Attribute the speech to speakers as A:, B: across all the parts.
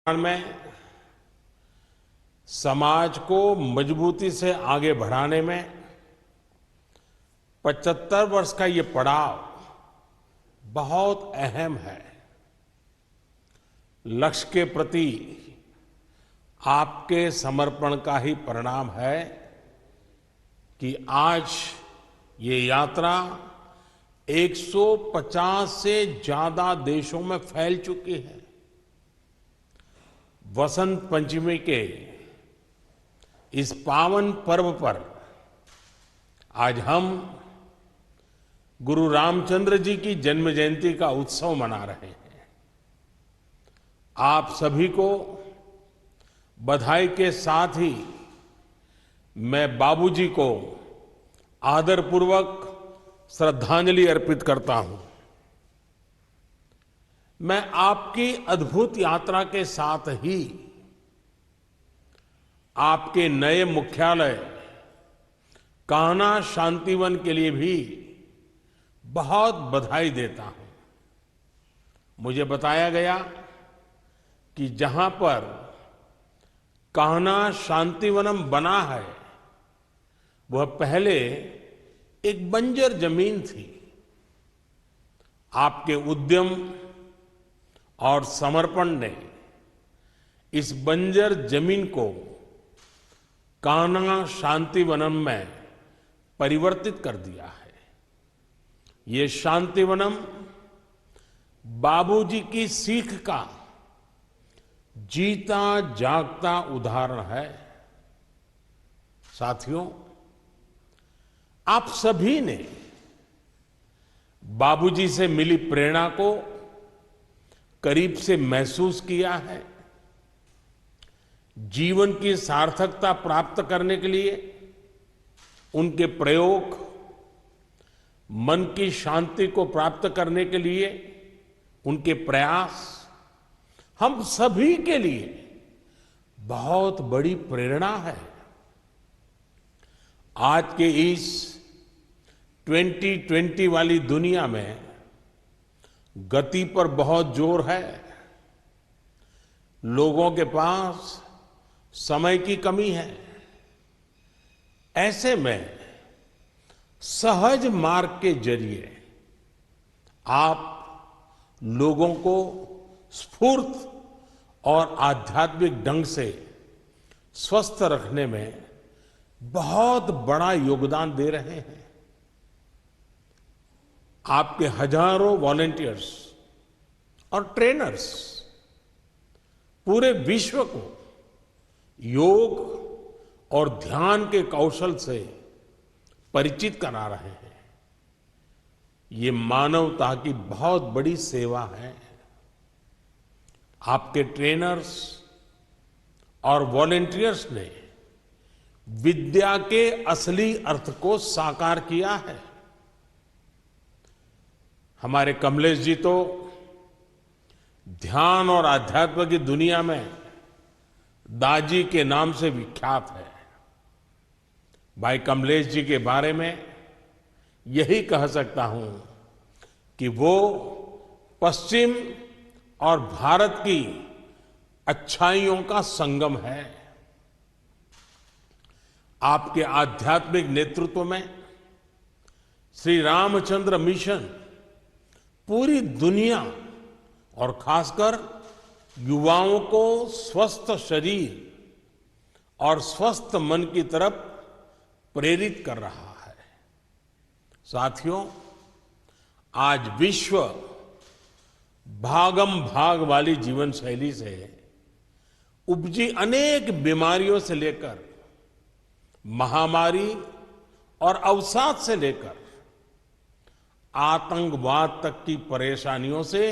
A: में समाज को मजबूती से आगे बढ़ाने में 75 वर्ष का ये पड़ाव बहुत अहम है। लक्ष्य के प्रति आपके समर्पण का ही परिणाम है कि आज ये यात्रा 150 से ज्यादा देशों में फैल चुकी है। वसंत पंचमी के इस पावन पर्व पर आज हम गुरु रामचंद्र जी की जन्म जयंती का उत्सव मना रहे हैं। आप सभी को बधाई के साथ ही मैं बाबूजी को आदरपूर्वक श्रद्धांजलि अर्पित करता हूं। मैं आपकी अद्भुत यात्रा के साथ ही आपके नए मुख्यालय कान्हा शांतिवन के लिए भी बहुत बधाई देता हूं। मुझे बताया गया कि जहां पर कान्हा शांतिवनम बना है वह पहले एक बंजर जमीन थी। आपके उद्यम और समर्पण ने इस बंजर जमीन को कान्हा शांतिवनम में परिवर्तित कर दिया है। ये शांतिवनम बाबूजी की सीख का जीता जागता उदाहरण है। साथियों, आप सभी ने बाबूजी से मिली प्रेरणा को करीब से महसूस किया है। जीवन की सार्थकता प्राप्त करने के लिए उनके प्रयोग, मन की शांति को प्राप्त करने के लिए उनके प्रयास हम सभी के लिए बहुत बड़ी प्रेरणा है। आज के इस 2020 वाली दुनिया में गति पर बहुत जोर है। लोगों के पास समय की कमी है। ऐसे में सहज मार्ग के जरिए आप लोगों को स्फूर्त और आध्यात्मिक ढंग से स्वस्थ रखने में बहुत बड़ा योगदान दे रहे हैं। आपके हजारों वॉलंटियर्स और ट्रेनर्स पूरे विश्व को योग और ध्यान के कौशल से परिचित करा रहे हैं। ये मानवता की बहुत बड़ी सेवा है। आपके ट्रेनर्स और वॉलंटियर्स ने विद्या के असली अर्थ को साकार किया है। हमारे कमलेश जी तो ध्यान और आध्यात्म की दुनिया में दाजी के नाम से विख्यात है। भाई कमलेश जी के बारे में यही कह सकता हूं कि वो पश्चिम और भारत की अच्छाइयों का संगम है। आपके आध्यात्मिक नेतृत्व में श्री रामचंद्र मिशन पूरी दुनिया और खासकर युवाओं को स्वस्थ शरीर और स्वस्थ मन की तरफ प्रेरित कर रहा है। साथियों, आज विश्व भागम भाग वाली जीवन शैली से उपजी अनेक बीमारियों से लेकर महामारी और अवसाद से लेकर आतंकवाद तक की परेशानियों से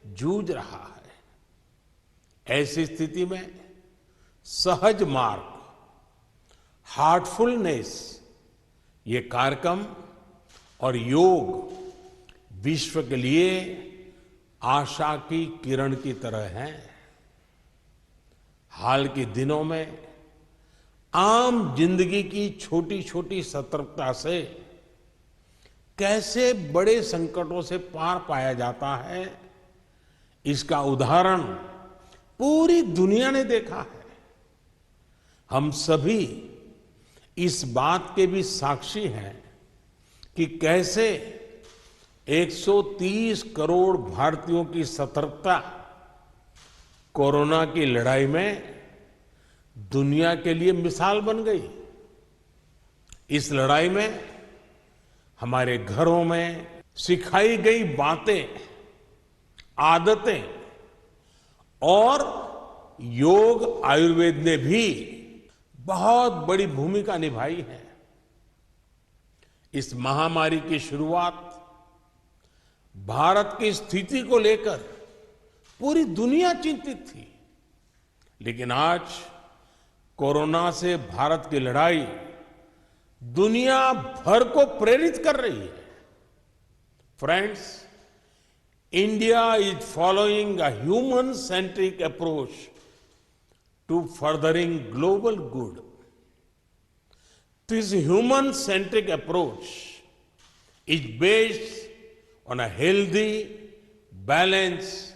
A: जूझ रहा है। ऐसी स्थिति में सहज मार्ग, हार्टफुलनेस, ये कार्यक्रम और योग विश्व के लिए आशा की किरण की तरह है। हाल के दिनों में आम जिंदगी की छोटी छोटी सतर्कता से कैसे बड़े संकटों से पार पाया जाता है, इसका उदाहरण पूरी दुनिया ने देखा है। हम सभी इस बात के भी साक्षी हैं कि कैसे 130 करोड़ भारतीयों की सतर्कता कोरोना की लड़ाई में दुनिया के लिए मिसाल बन गई। इस लड़ाई में हमारे घरों में सिखाई गई बातें, आदतें और योग आयुर्वेद ने भी बहुत बड़ी भूमिका निभाई है। इस महामारी की शुरुआत भारत की स्थिति को लेकर पूरी दुनिया चिंतित थी, लेकिन आज कोरोना से भारत की लड़ाई दुनिया भर को प्रेरित कर रही है। Friends, India is following a human centric approach to furthering global good. This human-centric approach is based on a healthy, balanced,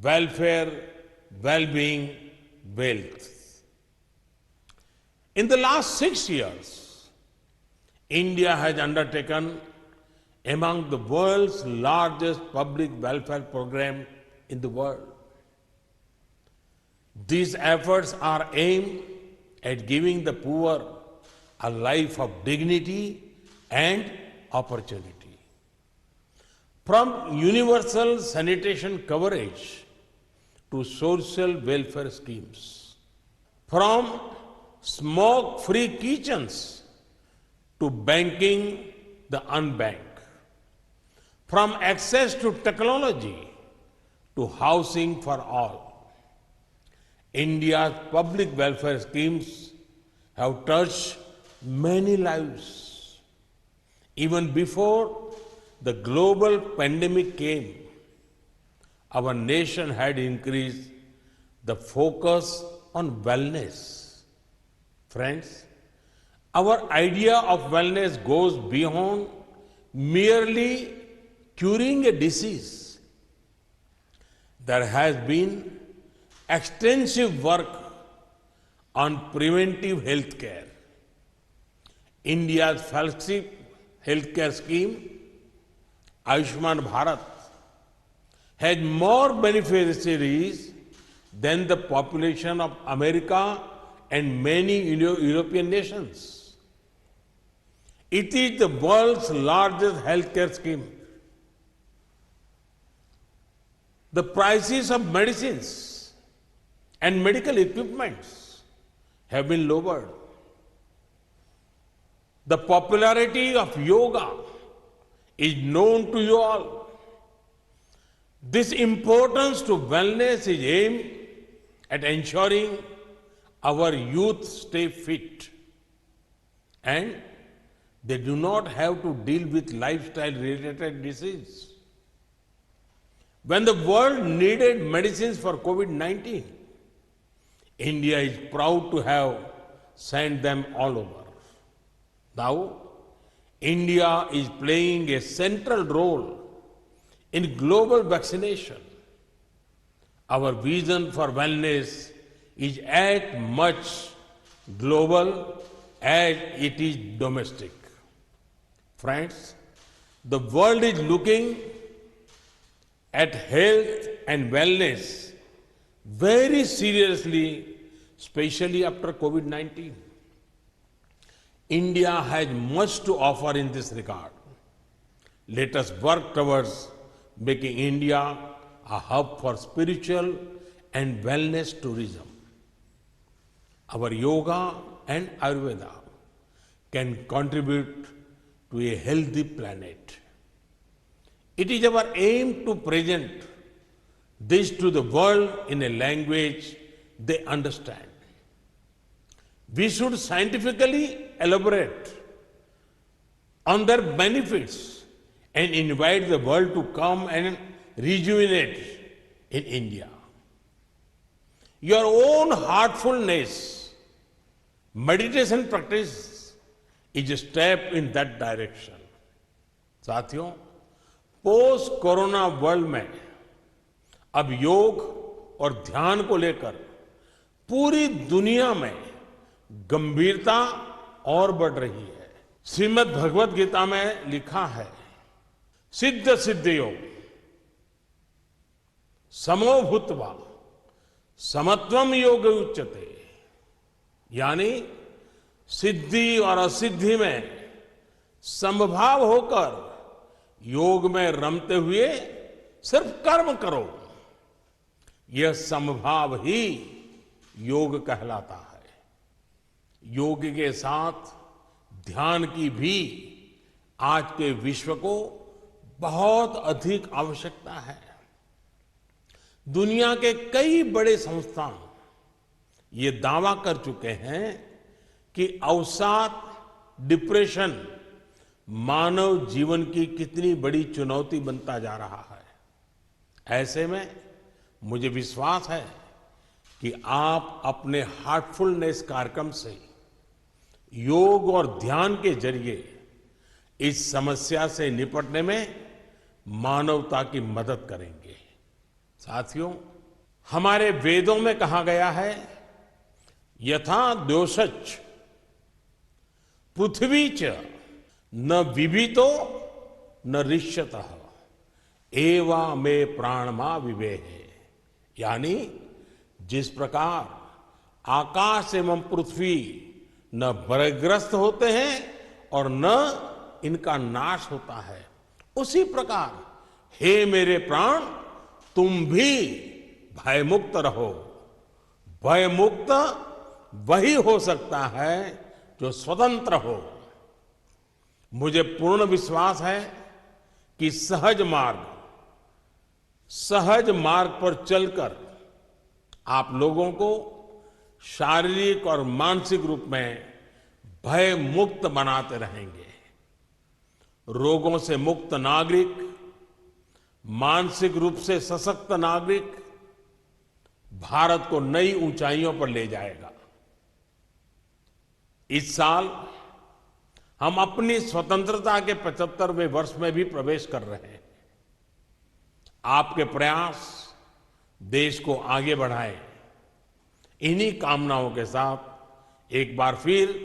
A: welfare, well-being, wealth. In the last 6 years, India has undertaken among the world's largest public welfare program in the world. These efforts are aimed at giving the poor a life of dignity and opportunity. From universal sanitation coverage to social welfare schemes, from smoke-free kitchens to banking the unbanked, from access to technology to housing for all. India's public welfare schemes have touched many lives. Even before the global pandemic came, our nation had increased the focus on wellness. Friends, our idea of wellness goes beyond merely curing a disease. There has been extensive work on preventive health care. India's flagship healthcare scheme, Ayushman Bharat, has more beneficiaries than the population of America and many European nations. It is the world's largest healthcare scheme. The prices of medicines and medical equipments have been lowered. The popularity of yoga is known to you all. This importance to wellness is aimed at ensuring our youth stay fit and they do not have to deal with lifestyle-related disease. When the world needed medicines for COVID-19, India is proud to have sent them all over. Now, India is playing a central role in global vaccination. Our vision for wellness is as much global as it is domestic. Friends, the world is looking at health and wellness very seriously, especially after COVID-19. India has much to offer in this regard. Let us work towards making India a hub for spiritual and wellness tourism. Our yoga and Ayurveda can contribute to a healthy planet. It is our aim to present this to the world in a language they understand. We should scientifically elaborate on their benefits and invite the world to come and rejuvenate in India. Your own heartfulness, meditation practice is a step in that direction. साथियों, post corona world में अब योग और ध्यान को लेकर पूरी दुनिया में गंभीरता और बढ़ रही है। श्रीमद् भगवत गीता में लिखा है, सिद्ध सिद्धियों समो भूत्वा समत्वम योग उच्यते, यानी सिद्धि और असिद्धि में समभाव होकर योग में रमते हुए सिर्फ कर्म करो, यह समभाव ही योग कहलाता है। योग के साथ ध्यान की भी आज के विश्व को बहुत अधिक आवश्यकता है। दुनिया के कई बड़े संस्थान ये दावा कर चुके हैं कि अवसाद, डिप्रेशन मानव जीवन की कितनी बड़ी चुनौती बनता जा रहा है। ऐसे में मुझे विश्वास है कि आप अपने हार्टफुलनेस कार्यक्रम से योग और ध्यान के जरिए इस समस्या से निपटने में मानवता की मदद करेंगे। साथियों, हमारे वेदों में कहा गया है, यथा द्योषच पृथ्वी च न विभितो न ऋष्यतः एवा में प्राणमा विवेह, यानी जिस प्रकार आकाश एवं पृथ्वी न भयग्रस्त होते हैं और न इनका नाश होता है, उसी प्रकार हे मेरे प्राण तुम भी भयमुक्त रहो। भयमुक्त वही हो सकता है जो स्वतंत्र हो। मुझे पूर्ण विश्वास है कि सहज मार्ग पर चलकर आप लोगों को शारीरिक और मानसिक रूप में भय मुक्त बनाते रहेंगे। रोगों से मुक्त नागरिक, मानसिक रूप से सशक्त नागरिक भारत को नई ऊंचाइयों पर ले जाएगा। इस साल हम अपनी स्वतंत्रता के 75वें वर्ष में भी प्रवेश कर रहे हैं। आपके प्रयास देश को आगे बढ़ाएं। इन्हीं कामनाओं के साथ एक बार फिर